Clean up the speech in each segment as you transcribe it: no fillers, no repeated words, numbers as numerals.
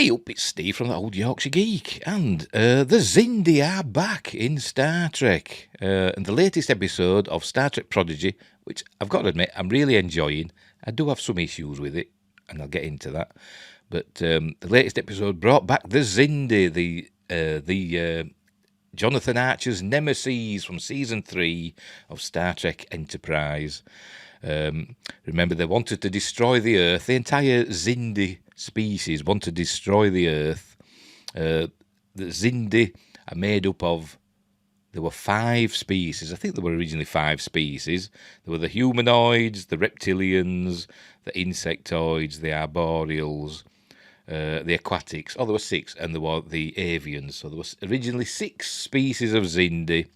Hey up, it's Steve from the Old Yorkshire Geek, and the Xindi are back in Star Trek. And the latest episode of Star Trek Prodigy, which I've got to admit I'm really enjoying. I do have some issues with it, and I'll get into that. But the latest episode brought back the Xindi, the Jonathan Archer's nemesis from season 3 of Star Trek Enterprise. Remember, they wanted to destroy the Earth. The entire Xindi species want to destroy the Earth. The Xindi are made up of, there were 5 species. I think there were originally 5 species. There were the humanoids, the reptilians, the insectoids, the arboreals, the aquatics. Oh, there were 6, and there were the avians. So there was originally 6 species of Xindi,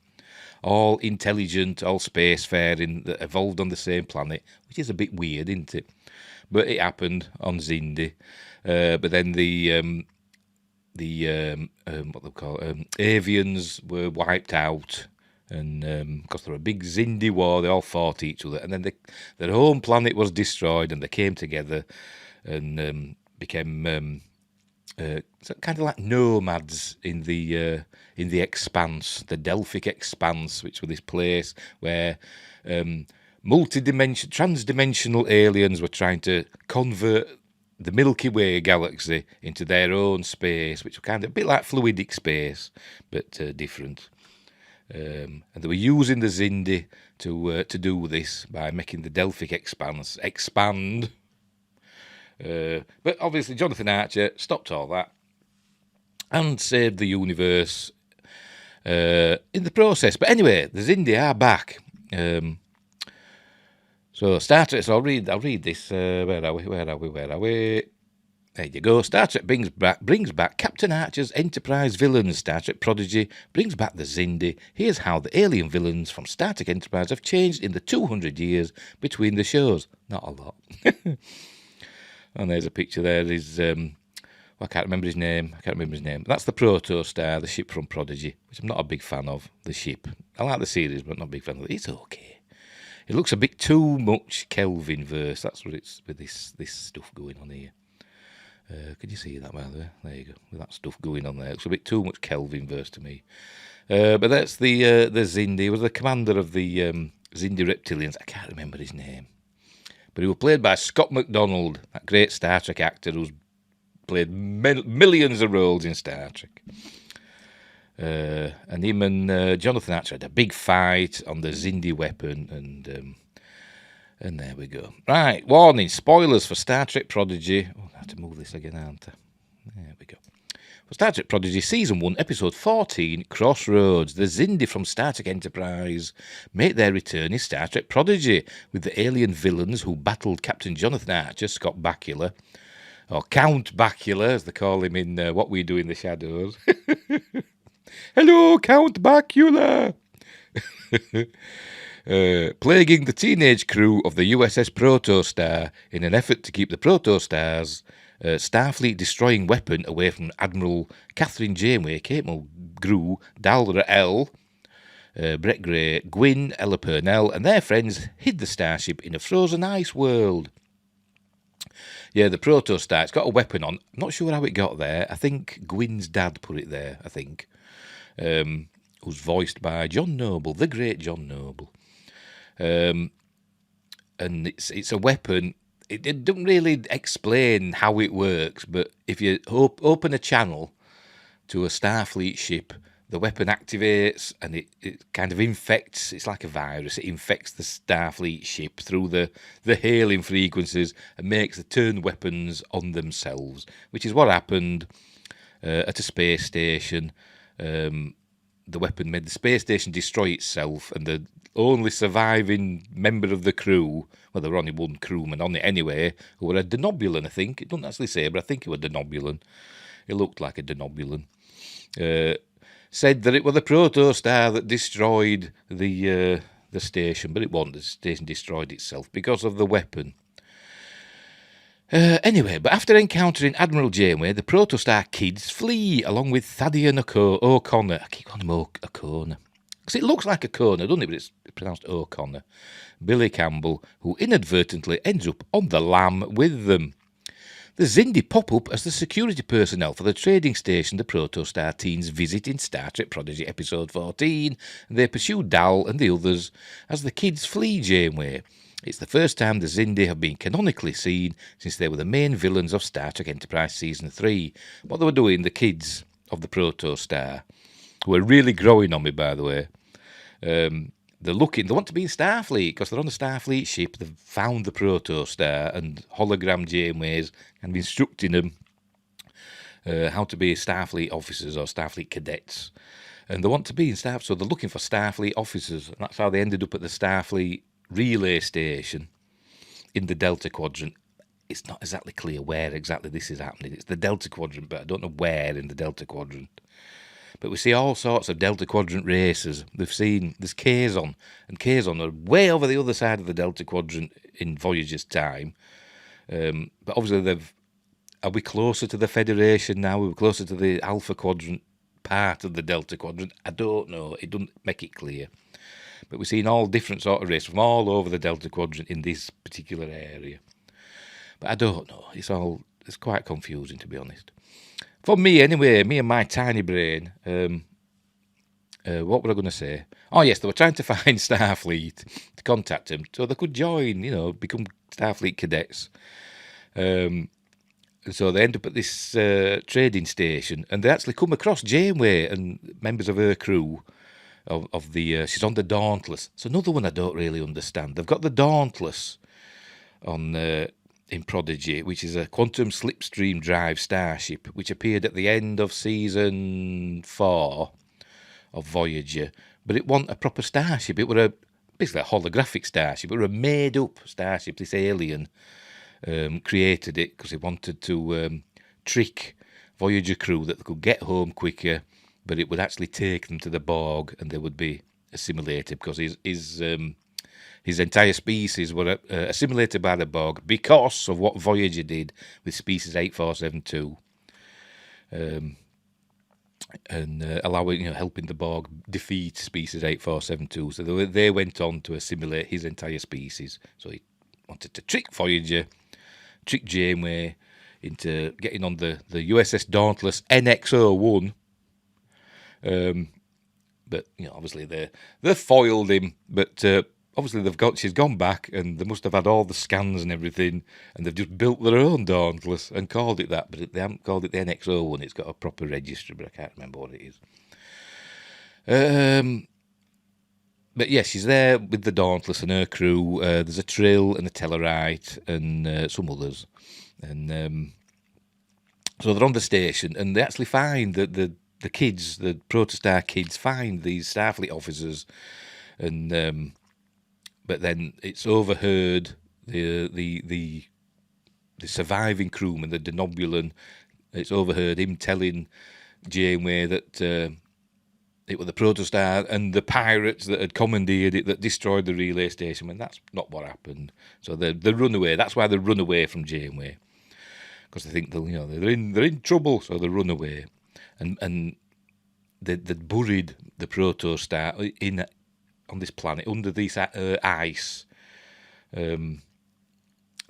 all intelligent, all spacefaring, that evolved on the same planet, which is a bit weird, isn't it? But it happened on Xindi. But then the what they call avians were wiped out, and because there was a big Xindi war, they all fought each other, and then their home planet was destroyed, and they came together and became kind of like nomads in the expanse, the Delphic expanse, which was this place where transdimensional aliens were trying to convert the Milky Way galaxy into their own space, which was kind of a bit like fluidic space, but different. And they were using the Xindi to do this by making the Delphic expanse expand. But obviously Jonathan Archer stopped all that and saved the universe in the process. But anyway, the Xindi are back. So Star Trek, so I'll read this. Where are we? There you go. Star Trek brings back Captain Archer's Enterprise villains. Star Trek Prodigy brings back the Xindi. Here's how the alien villains from Star Trek Enterprise have changed in the 200 years between the shows. Not a lot. And there's a picture there. There's I can't remember his name. That's the Protostar, the ship from Prodigy, which I'm not a big fan of. The ship. I like the series, but not a big fan of it. It's okay. It looks a bit too much Kelvin verse. That's what it's with this stuff going on here. Can you see that, by the way? There you go. With that stuff going on there, it looks a bit too much Kelvin verse to me. But that's the Xindi. He was the commander of the Xindi reptilians. I can't remember his name, but he was played by Scott McDonald, that great Star Trek actor who's played millions of roles in Star Trek. And him and Jonathan Archer had a big fight on the Xindi weapon, and there we go. Right, warning, spoilers for Star Trek Prodigy. Oh, I have to move this again, aren't I? There we go. For Star Trek Prodigy, Season 1, Episode 14, Crossroads. The Xindi from Star Trek Enterprise make their return in Star Trek Prodigy with the alien villains who battled Captain Jonathan Archer, Scott Bakula, or Count Bakula, as they call him in What We Do in the Shadows. Hello, Count Bakula! Plaguing the teenage crew of the USS Protostar in an effort to keep the Protostar's Starfleet destroying weapon away from Admiral Catherine Janeway, Kate Mulgrew, Dalra L., Brett Gray, Gwyn, Ella Purnell, and their friends hid the starship in a frozen ice world. Yeah, the Protostar, it's got a weapon on. I'm not sure how it got there. I think Gwyn's dad put it there, I think. Who's voiced by John Noble, the great John Noble. And it's a weapon. It doesn't really explain how it works, but if you open a channel to a Starfleet ship, the weapon activates and it kind of infects. It's like a virus. It infects the Starfleet ship through the hailing frequencies and makes the turn weapons on themselves, which is what happened at a space station. The weapon made the space station destroy itself, and the only surviving member of the crew, well, there were only one crewman on it anyway, who were a Denobulan, I think. It doesn't actually say, but I think it was a Denobulan. It looked like a Denobulan. Said that it was the Protostar that destroyed the station, but it wasn't. The station destroyed itself because of the weapon. Anyway, but after encountering Admiral Janeway, the Protostar kids flee along with Thaddeus O'Connor. I keep calling him O'Connor. Because it looks like O'Connor, doesn't it? But it's pronounced O'Connor. Billy Campbell, who inadvertently ends up on the lam with them. The Xindi pop up as the security personnel for the trading station the Protostar teens visit in Star Trek Prodigy Episode 14, and they pursue Dal and the others as the kids flee Janeway. It's the first time the Xindi have been canonically seen since they were the main villains of Star Trek Enterprise Season 3. What they were doing, the kids of the Protostar, who are really growing on me, by the way. They want to be in Starfleet because they're on a Starfleet ship. They've found the Protostar and hologram Janeways and instructing them how to be Starfleet officers or Starfleet cadets. And they want to be in Starfleet, so they're looking for Starfleet officers. And that's how they ended up at the Starfleet relay station in the Delta Quadrant. It's not exactly clear where exactly this is happening. It's the Delta Quadrant, but I don't know where in the Delta Quadrant. But we see all sorts of Delta Quadrant races. We've seen there's Kazon, and Kazon are way over the other side of the Delta Quadrant in Voyager's time. But obviously, are we closer to the Federation now? Are we closer to the Alpha Quadrant part of the Delta Quadrant? I don't know. It doesn't make it clear. But we've seen all different sort of races from all over the Delta Quadrant in this particular area. But I don't know. It's quite confusing, to be honest. For me, anyway, me and my tiny brain, what were I going to say? Oh, yes, they were trying to find Starfleet to contact them so they could join, become Starfleet cadets. So they end up at this trading station, and they actually come across Janeway and members of her crew of the... she's on the Dauntless. It's another one I don't really understand. They've got the Dauntless on... in Prodigy, which is a quantum slipstream drive starship, which appeared at the end of season 4 of Voyager. But it wasn't a proper starship. It were basically a holographic starship. It were a made-up starship. This alien created it because he wanted to trick Voyager crew that they could get home quicker, but it would actually take them to the Borg and they would be assimilated because his entire species were assimilated by the Borg because of what Voyager did with species 8472, and helping the Borg defeat species 8472. So they went on to assimilate his entire species. So he wanted to trick Voyager, trick Janeway into getting on the USS Dauntless NX-01. But obviously they foiled him, but. Obviously, she's gone back, and they must have had all the scans and everything, and they've just built their own Dauntless and called it that, but they haven't called it the NX-01. It's got a proper register, but I can't remember what it is. But yeah, she's there with the Dauntless and her crew. There's a Trill and a Tellarite and some others, and so they're on the station, and they actually find that the kids, the Protostar kids, find these Starfleet officers, and. But then it's overheard the surviving crewman, the Denobulan. It's overheard him telling Janeway that it was the Protostar and the pirates that had commandeered it that destroyed the relay station. And that's not what happened. So they run away. That's why they run away from Janeway, because they think they're in trouble. So they run away, and they buried the Protostar on this planet, under this ice. They'd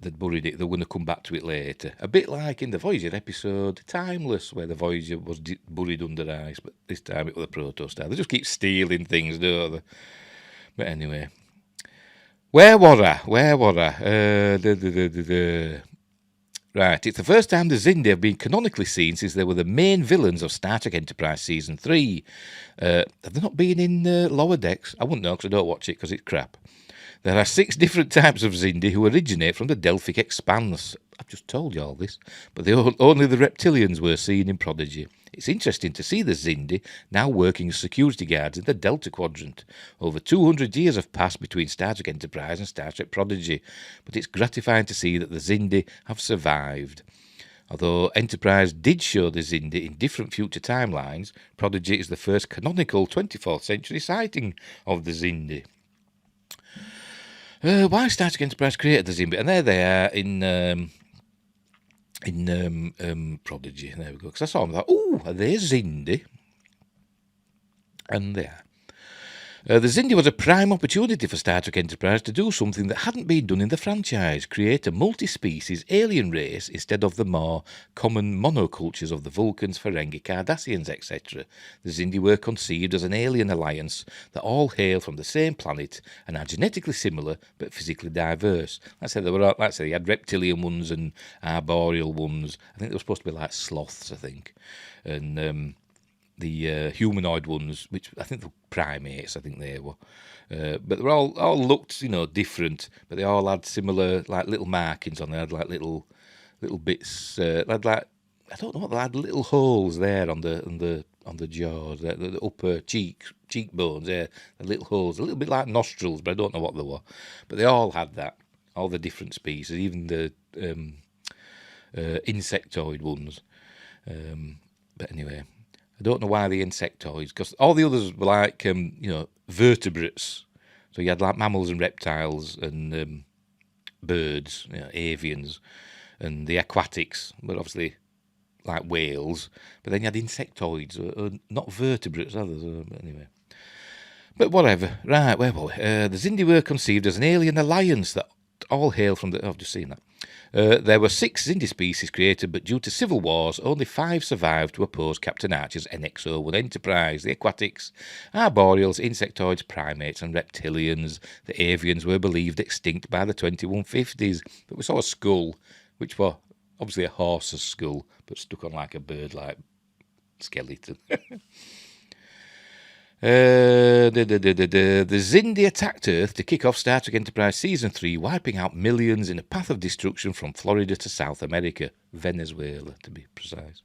buried it. They're going to come back to it later. A bit like in the Voyager episode, Timeless, where the Voyager was buried under ice, but this time it was the Protostar. They just keep stealing things, don't they? But anyway. Where was I? Right, it's the first time the Xindi have been canonically seen since they were the main villains of Star Trek Enterprise Season 3. Have they not been in Lower Decks? I wouldn't know because I don't watch it because it's crap. There are 6 different types of Xindi who originate from the Delphic Expanse. I've just told you all this, but only the reptilians were seen in Prodigy. It's interesting to see the Xindi now working as security guards in the Delta Quadrant. Over 200 years have passed between Star Trek Enterprise and Star Trek Prodigy, but it's gratifying to see that the Xindi have survived. Although Enterprise did show the Xindi in different future timelines, Prodigy is the first canonical 24th century sighting of the Xindi. Why Star Trek Enterprise created the Xindi? And there they are in Prodigy. There we go. Because I saw them, I thought, are they Xindi? And they The Xindi was a prime opportunity for Star Trek Enterprise to do something that hadn't been done in the franchise, create a multi-species alien race instead of the more common monocultures of the Vulcans, Ferengi, Cardassians, etc. The Xindi were conceived as an alien alliance that all hail from the same planet and are genetically similar but physically diverse. Like I said, you had reptilian ones and arboreal ones. I think they were supposed to be like sloths, I think. And the humanoid ones, which I think were primates, I think they were. But they all looked, different, but they all had similar, like, little markings on. They had like little bits. They had like, I don't know what they had, little holes there on the jaws, the upper cheekbones. Yeah, the little holes, a little bit like nostrils, but I don't know what they were. But they all had that, all the different species, even the insectoid ones. But anyway. I don't know why the insectoids, because all the others were like, vertebrates. So you had like mammals and reptiles and birds, avians, and the aquatics, but obviously like whales. But then you had insectoids, not vertebrates, others. But anyway. But whatever. Right, where were we? The Xindi were conceived as an alien alliance that all hail from the... I've just seen that. There were 6 Xindi species created, but due to civil wars, only 5 survived to oppose Captain Archer's NX-01 Enterprise. The aquatics, arboreals, insectoids, primates, and reptilians. The avians were believed extinct by the 2150s, but we saw a skull, which was obviously a horse's skull, but stuck on like a bird-like skeleton. The Xindi attacked Earth to kick off Star Trek Enterprise Season 3, wiping out millions in a path of destruction from Florida to South America, Venezuela to be precise.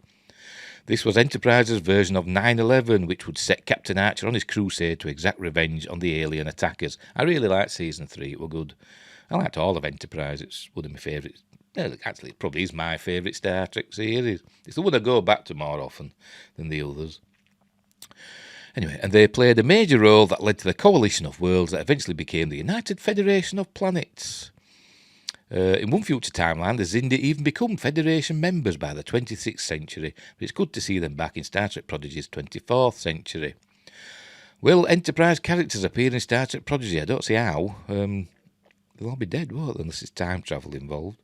This was Enterprise's version of 9/11, which would set Captain Archer on his crusade to exact revenge on the alien attackers. I really liked Season 3, it was good. I liked all of Enterprise, it's one of my favourites. Actually, it probably is my favourite Star Trek series. It's the one I go back to more often than the others. Anyway, and they played a major role that led to the coalition of worlds that eventually became the United Federation of Planets. In one future timeline, the Xindi even become Federation members by the 26th century, but it's good to see them back in Star Trek Prodigy's 24th century. Will Enterprise characters appear in Star Trek Prodigy? I don't see how. They'll all be dead, won't they, unless there's time travel involved.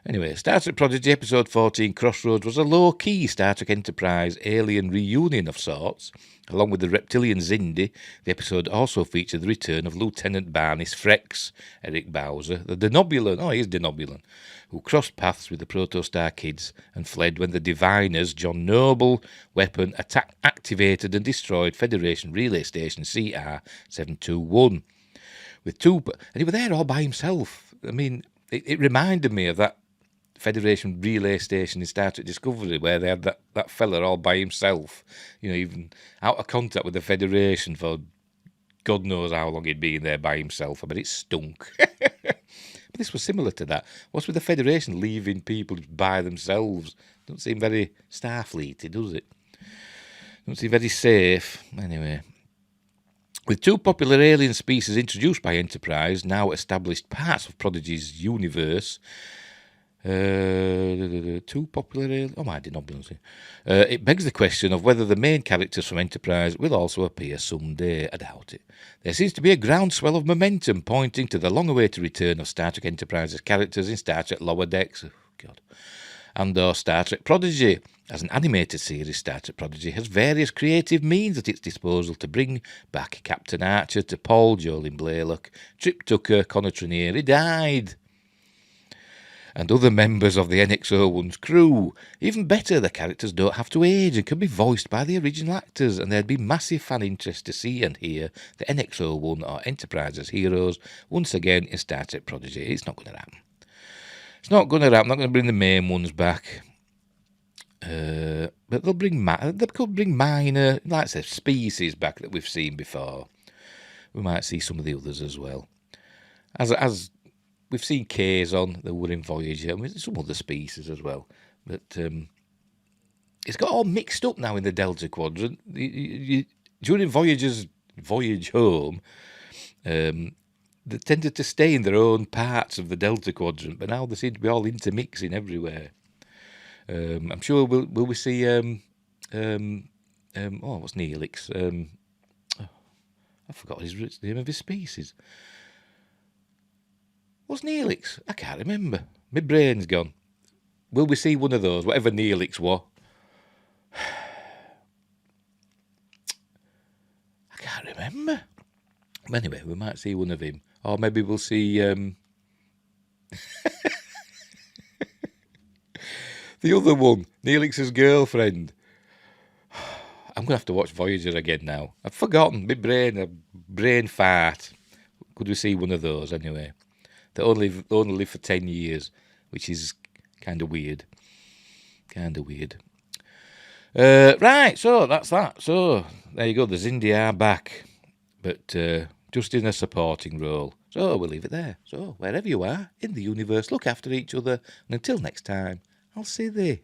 Anyway, Star Trek Prodigy Episode 14, Crossroads, was a low-key Star Trek Enterprise alien reunion of sorts. Along with the reptilian Xindi, the episode also featured the return of Lieutenant Barney Frex, Eric Bowser, the Denobulan, he's Denobulan, who crossed paths with the Protostar kids and fled when the Diviners' John Noble weapon activated and destroyed Federation Relay Station CR-721. And he was there all by himself. I mean, it reminded me of that Federation Relay Station in Star Trek Discovery, where they had that fella all by himself, even out of contact with the Federation for God knows how long he'd been there by himself. I bet it stunk. But this was similar to that. What's with the Federation leaving people by themselves? Don't seem very Starfleety, does it? Don't seem very safe. Anyway. With 2 popular alien species introduced by Enterprise, now established parts of Prodigy's universe, 2 popular aliens. Oh my denobulancy. It begs the question of whether the main characters from Enterprise will also appear someday. I doubt it. There seems to be a groundswell of momentum pointing to the long-awaited return of Star Trek Enterprise's characters in Star Trek Lower Decks. Oh, God. And Star Trek Prodigy. As an animated series, Star Trek Prodigy has various creative means at its disposal to bring back Captain Archer, to Paul, Jolene Blaylock, Trip Tucker, Connor Trinier, he died, and other members of the NX-01's crew. Even better, the characters don't have to age and can be voiced by the original actors, and there'd be massive fan interest to see and hear the NX-01 or Enterprise's heroes once again in Star Trek Prodigy. It's not going to happen. It's not going to happen. Not going to bring the main ones back. But they could bring minor, like I said, species back that we've seen before. We might see some of the others as well. As we've seen Kazon, that were in Voyager, and some other species as well. But it's got all mixed up now in the Delta Quadrant. During Voyager's voyage home, they tended to stay in their own parts of the Delta Quadrant, but now they seem to be all intermixing everywhere. I'm sure will we see what's Neelix? I forgot the name of his species. What's Neelix? I can't remember. My brain's gone. Will we see one of those, whatever Neelix was? I can't remember. Anyway, we might see one of him. Or maybe we'll see the other one, Neelix's girlfriend. I'm going to have to watch Voyager again now. I've forgotten. My brain fart. Could we see one of those anyway? They only live for 10 years, which is kind of weird. Right, so that's that. So there you go. The Xindi are back, but just in a supporting role. So we'll leave it there. So wherever you are in the universe, look after each other. And until next time, I'll see thee.